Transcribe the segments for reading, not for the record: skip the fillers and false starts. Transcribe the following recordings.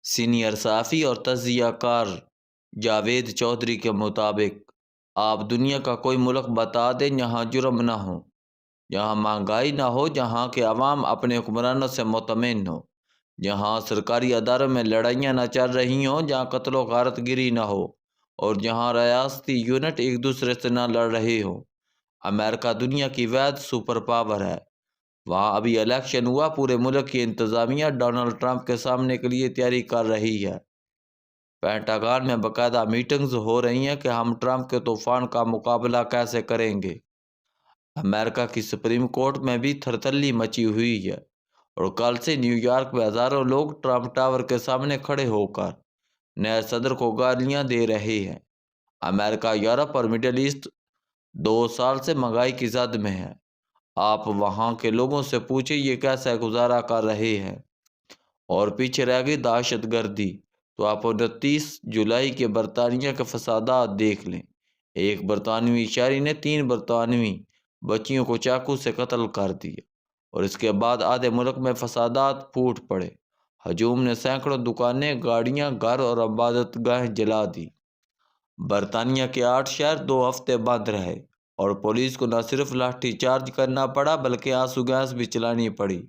Senior صحافی اور تجزیہ کار جاوید چودھری کے مطابق آپ دنیا کا کوئی ملک بتا دیں جہاں جرم نہ ہو، جہاں مہنگائی نہ ہو، جہاں کے عوام اپنے حکمرانوں سے مطمئن ہو، جہاں سرکاری اداروں میں لڑائیاں نہ چل رہی ہوں، جہاں قتل و غارت گری نہ ہو اور جہاں ریاستی یونٹ ایک دوسرے سے نہ لڑ رہے ہوں۔ امریکہ دنیا کی واحد سپر پاور ہے۔ وہاں ابھی الیکشن ہوا، پورے ملک کی انتظامیہ ڈونلڈ ٹرمپ کے سامنے کے لیے تیاری کر رہی ہے۔ پینٹاگان میں باقاعدہ میٹنگز ہو رہی ہیں کہ ہم ٹرمپ کے طوفان کا مقابلہ کیسے کریں گے۔ امریکہ کی سپریم کورٹ میں بھی تھرتلی مچی ہوئی ہے اور کل سے نیو یارک میں ہزاروں لوگ ٹرمپ ٹاور کے سامنے کھڑے ہو کر نئے صدر کو گالیاں دے رہے ہیں۔ امریکہ، یورپ اور مڈل ایسٹ 2 سال سے مہنگائی کی زد میں ہے۔ آپ وہاں کے لوگوں سے پوچھیں یہ کیسے گزارا کر رہے ہیں۔ اور پیچھے رہ گئی دہشت گردی تو آپ 29 جولائی کے برطانیہ کے فسادات دیکھ لیں۔ ایک برطانوی شہری نے 3 برطانوی بچیوں کو چاقو سے قتل کر دیا اور اس کے بعد آدھے ملک میں فسادات پھوٹ پڑے۔ ہجوم نے سینکڑوں دکانیں، گاڑیاں، گھر اور عبادت گاہیں جلا دی۔ برطانیہ کے 8 شہر 2 ہفتے بند رہے اور پولیس کو نہ صرف لاٹھی چارج کرنا پڑا بلکہ آنسو گیس بھی چلانی پڑی۔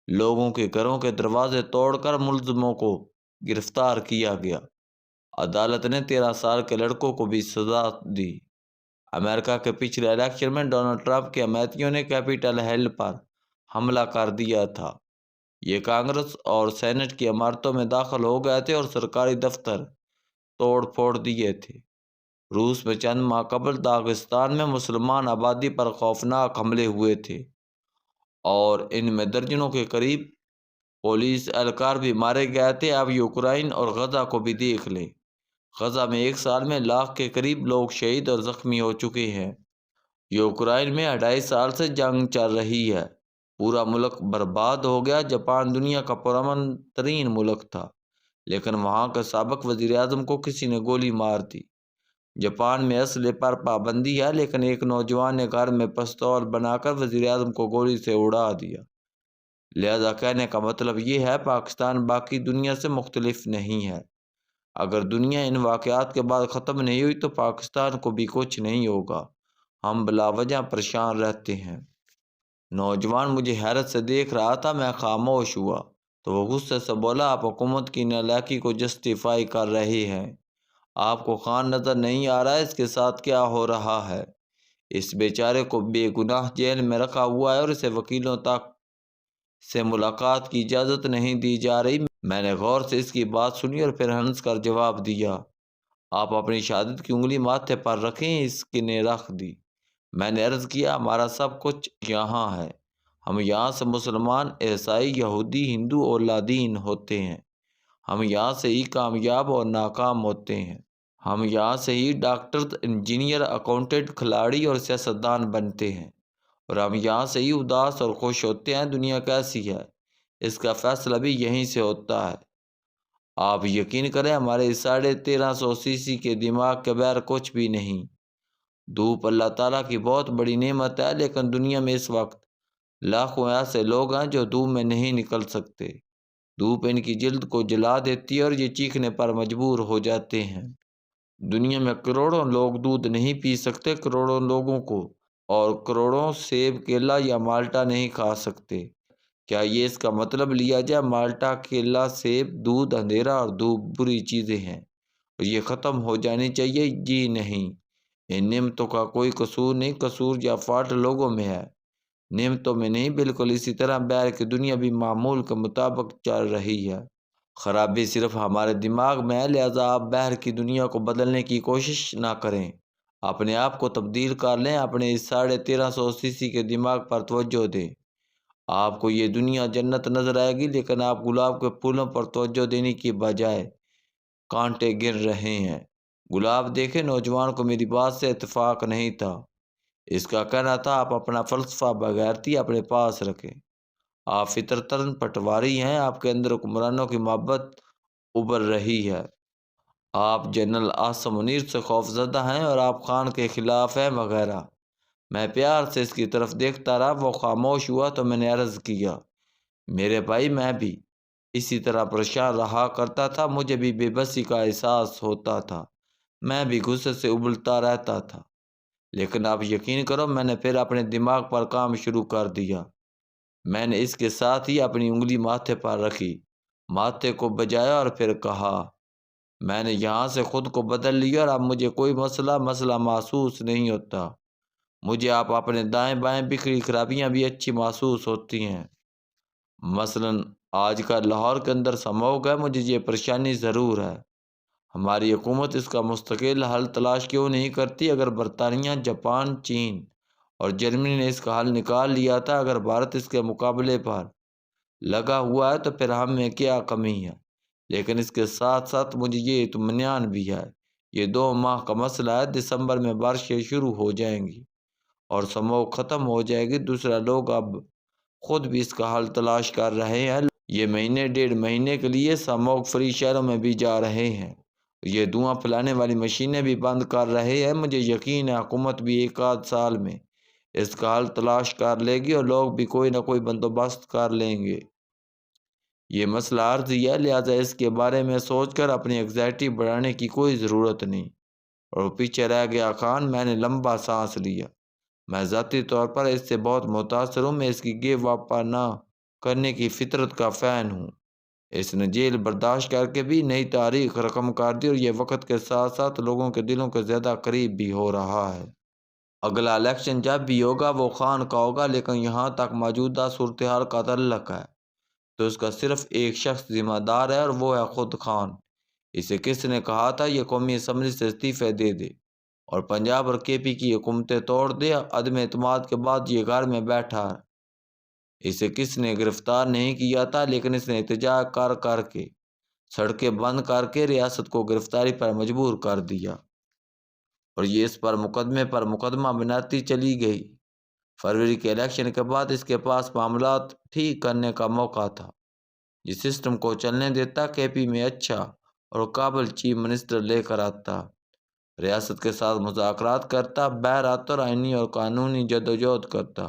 لوگوں کے گھروں کے دروازے توڑ کر ملزموں کو گرفتار کیا گیا۔ عدالت نے 13 سال کے لڑکوں کو بھی سزا دی۔ امریکہ کے پچھلے الیکشن میں ڈونلڈ ٹرمپ کے حمایتیوں نے کیپٹل ہل پر حملہ کر دیا تھا۔ یہ کانگریس اور سینٹ کی عمارتوں میں داخل ہو گئے تھے اور سرکاری دفتر توڑ پھوڑ دیے تھے۔ روس میں چند ماہ قبل داغستان میں مسلمان آبادی پر خوفناک حملے ہوئے تھے اور ان میں درجنوں کے قریب پولیس اہلکار بھی مارے گئے تھے۔ اب یوکرائن اور غزہ کو بھی دیکھ لیں۔ غزہ میں 1 سال میں 1 لاکھ کے قریب لوگ شہید اور زخمی ہو چکے ہیں۔ یوکرائن میں 2.5 سال سے جنگ چل رہی ہے۔ پورا ملک برباد ہو گیا۔ جاپان دنیا کا پرامن ترین ملک تھا لیکن وہاں کے سابق وزیر اعظم کو کسی نے گولی مار دی۔ جاپان میں اسلحے پر پابندی ہے لیکن ایک نوجوان نے گھر میں پستول بنا کر وزیر اعظم کو گولی سے اڑا دیا۔ لہذا کہنے کا مطلب یہ ہے پاکستان باقی دنیا سے مختلف نہیں ہے۔ اگر دنیا ان واقعات کے بعد ختم نہیں ہوئی تو پاکستان کو بھی کچھ نہیں ہوگا۔ ہم بلا وجہ پریشان رہتے ہیں۔ نوجوان مجھے حیرت سے دیکھ رہا تھا۔ میں خاموش ہوا تو وہ غصے سے بولا، آپ حکومت کی نالائکی کو جسٹیفائی کر رہے ہیں۔ آپ کو خان نظر نہیں آ رہا ہے اس کے ساتھ کیا ہو رہا ہے؟ اس بیچارے کو بے گناہ جیل میں رکھا ہوا ہے اور اسے وکیلوں تک سے ملاقات کی اجازت نہیں دی جا رہی۔ میں نے غور سے اس کی بات سنی اور پھر ہنس کر جواب دیا، آپ اپنی شہادت کی انگلی ماتھے پر رکھیں۔ اس نے رکھ دی۔ میں نے عرض کیا، ہمارا سب کچھ یہاں ہے۔ ہم یہاں سے مسلمان، عیسائی، یہودی، ہندو اور لادین ہوتے ہیں۔ ہم یہاں سے ہی کامیاب اور ناکام ہوتے ہیں۔ ہم یہاں سے ہی ڈاکٹر، انجینئر، اکاؤنٹنٹ، کھلاڑی اور سیاستدان بنتے ہیں اور ہم یہاں سے ہی اداس اور خوش ہوتے ہیں۔ دنیا کیسی ہے اس کا فیصلہ بھی یہیں سے ہوتا ہے۔ آپ یقین کریں ہمارے 1350 cc کے دماغ کے بغیر کچھ بھی نہیں۔ دھوپ اللہ تعالیٰ کی بہت بڑی نعمت ہے لیکن دنیا میں اس وقت لاکھوں ایسے لوگ ہیں جو دھوپ میں نہیں نکل سکتے۔ دھوپ ان کی جلد کو جلا دیتی ہے اور یہ چیخنے پر مجبور ہو جاتے ہیں۔ دنیا میں کروڑوں لوگ دودھ نہیں پی سکتے، کروڑوں لوگوں کو، اور کروڑوں سیب، کیلا یا مالٹا نہیں کھا سکتے۔ کیا یہ اس کا مطلب لیا جائے مالٹا، کیلا، سیب، دودھ اندھیرا اور دھوپ بری چیزیں ہیں اور یہ ختم ہو جانی چاہیے؟ جی نہیں، ان نعمتوں کا کوئی قصور نہیں، قصور یا فالٹ لوگوں میں ہے، نعمتوں میں نہیں۔ بالکل اسی طرح باہر کی دنیا بھی معمول کے مطابق چل رہی ہے۔ خرابی صرف ہمارے دماغ میں ہے، لہذا آپ باہر کی دنیا کو بدلنے کی کوشش نہ کریں، اپنے آپ کو تبدیل کر لیں۔ اپنے اس 1350 cc کے دماغ پر توجہ دیں۔ آپ کو یہ دنیا جنت نظر آئے گی لیکن آپ گلاب کے پھولوں پر توجہ دینے کی بجائے کانٹے گر رہے ہیں۔ گلاب دیکھیں، نوجوان کو میری بات سے اتفاق نہیں تھا۔ اس کا کہنا تھا، آپ اپنا فلسفہ بغیرتی اپنے پاس رکھیں۔ آپ فطرتاً پٹواری ہیں، آپ کے اندر حکمرانوں کی محبت ابھر رہی ہے۔ آپ جنرل عاصم منیر سے خوف زدہ ہیں اور آپ خان کے خلاف ہیں وغیرہ۔ میں پیار سے اس کی طرف دیکھتا رہا۔ وہ خاموش ہوا تو میں نے عرض کیا، میرے بھائی میں بھی اسی طرح پریشان رہا کرتا تھا، مجھے بھی بے بسی کا احساس ہوتا تھا، میں بھی غصے سے ابلتا رہتا تھا۔ لیکن آپ یقین کرو، میں نے پھر اپنے دماغ پر کام شروع کر دیا۔ میں نے اس کے ساتھ ہی اپنی انگلی ماتھے پر رکھی، ماتھے کو بجایا اور پھر کہا، میں نے یہاں سے خود کو بدل لیا اور اب مجھے کوئی مسئلہ محسوس نہیں ہوتا۔ مجھے آپ اپنے دائیں بائیں بکھری خرابیاں بھی اچھی محسوس ہوتی ہیں۔ مثلاً آج کا لاہور کے اندر سموگ ہے، مجھے یہ پریشانی ضرور ہے۔ ہماری حکومت اس کا مستقل حل تلاش کیوں نہیں کرتی؟ اگر برطانیہ، جاپان، چین اور جرمنی نے اس کا حل نکال لیا تھا، اگر بھارت اس کے مقابلے پر لگا ہوا ہے تو پھر ہم میں کیا کمی ہے؟ لیکن اس کے ساتھ ساتھ مجھے یہ اطمینان بھی ہے، یہ 2 ماہ کا مسئلہ ہے، دسمبر میں بارشیں شروع ہو جائیں گی اور سموگ ختم ہو جائے گی۔ دوسرا، لوگ اب خود بھی اس کا حل تلاش کر رہے ہیں، یہ مہینے 1.5 مہینے کے لیے سموگ فری شہروں میں بھی جا رہے ہیں، یہ دھواں پھیلانے والی مشینیں بھی بند کر رہے ہیں۔ مجھے یقین ہے حکومت بھی 1 آدھ سال میں اس کا حل تلاش کر لے گی اور لوگ بھی کوئی نہ کوئی بندوبست کر لیں گے۔ یہ مسئلہ عارضی ہے، لہٰذا اس کے بارے میں سوچ کر اپنی انگزائٹی بڑھانے کی کوئی ضرورت نہیں۔ اور پیچھے رہ گیا خان، میں نے لمبا سانس لیا۔ میں ذاتی طور پر اس سے بہت متاثر ہوں، میں اس کی گیو اپ نہ کرنے کی فطرت کا فین ہوں۔ اس نے جیل برداشت کر کے بھی نئی تاریخ رقم کر دی اور یہ وقت کے ساتھ ساتھ لوگوں کے دلوں کے زیادہ قریب بھی ہو رہا ہے۔ اگلا الیکشن جب بھی ہوگا وہ خان کا ہوگا، لیکن یہاں تک موجودہ صورتحال کا تعلق ہے تو اس کا صرف ایک شخص ذمہ دار ہے اور وہ ہے خود خان۔ اسے کس نے کہا تھا یہ قومی اسمبلی سے استعفے دے دے اور پنجاب اور کے پی کی حکومتیں توڑ دے؟ عدم اعتماد کے بعد یہ گھر میں بیٹھا ہے۔ اسے کس نے گرفتار نہیں کیا تھا، لیکن اس نے احتجاج کر کے، سڑکیں بند کر کے ریاست کو گرفتاری پر مجبور کر دیا اور یہ اس پر مقدمہ بناتی چلی گئی۔ فروری کے الیکشن کے بعد اس کے پاس معاملات ٹھیک کرنے کا موقع تھا، جس سسٹم کو چلنے دیتا، کے پی میں اچھا اور قابل چیف منسٹر لے کر آتا، ریاست کے ساتھ مذاکرات کرتا، باہر آتا اور آئینی اور قانونی جدوجہد کرتا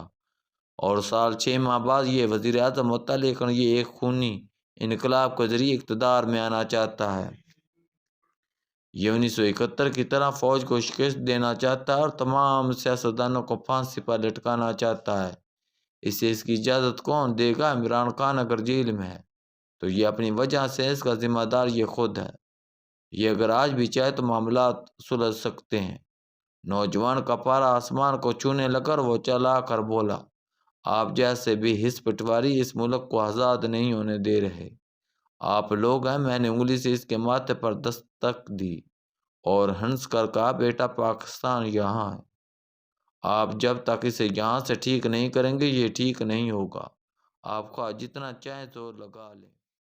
اور سال 6 ماہ بعد یہ وزیر اعظم ہوتا۔ لیکن یہ ایک خونی انقلاب کے ذریعے اقتدار میں آنا چاہتا ہے۔ یہ 1971 کی طرح فوج کو شکست دینا چاہتا ہے اور تمام سیاستدانوں کو پھانسی پر لٹکانا چاہتا ہے۔ اسے اس کی اجازت کون دے گا؟ عمران خان اگر جیل میں ہے تو یہ اپنی وجہ سے، اس کا ذمہ دار یہ خود ہے۔ یہ اگر آج بھی چاہے تو معاملات سلجھ سکتے ہیں۔ نوجوان کا پارا آسمان کو چھونے لگا اور وہ چلا کر بولا، آپ جیسے بھی حزب پٹواری اس ملک کو آزاد نہیں ہونے دے رہے۔ آپ لوگ ہیں۔ میں نے انگلی سے اس کے ماتھے پر دستک دی اور ہنس کر کہا، بیٹا پاکستان یہاں ہے۔ آپ جب تک اسے یہاں سے ٹھیک نہیں کریں گے یہ ٹھیک نہیں ہوگا۔ آپ خواہ جتنا چاہیں زور لگا لیں۔